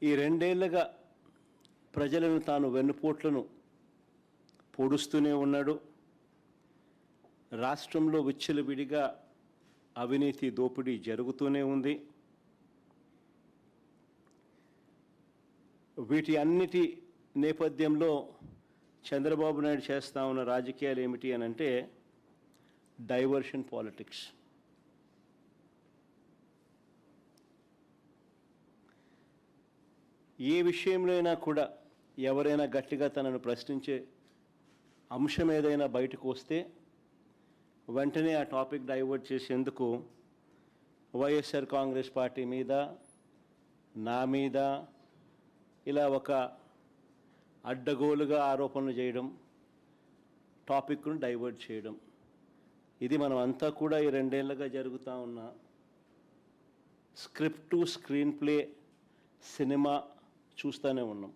ఈ రెండేళ్లుగా ప్రజలను తాను వెన్నుపోట్లను పొడుస్తూనే ఉన్నాడు. రాష్ట్రంలో విచ్చలవిడిగా అవినీతి దోపిడీ జరుగుతూనే ఉంది. వీటి అన్నిటి నేపథ్యంలో చంద్రబాబు నాయుడు చేస్తూ ఉన్న రాజకీయాలు ఏమిటి అని అంటే డైవర్షన్ పాలిటిక్స్. ఏ విషయంలో అయినా కూడా ఎవరైనా గట్టిగా తనను ప్రశ్నించే అంశం ఏదైనా బయటకు వస్తే వెంటనే ఆ టాపిక్ డైవర్ట్ చేసేందుకు వైఎస్ఆర్ కాంగ్రెస్ పార్టీ మీద, నా మీద ఇలా ఒక అడ్డగోలుగా ఆరోపణలు చేయడం, టాపిక్ను డైవర్ట్ చేయడం, ఇది మనం అంతా కూడా ఈ రెండేళ్లుగా జరుగుతూ ఉన్న script to screen play cinema చూస్తూనే ఉన్నాం.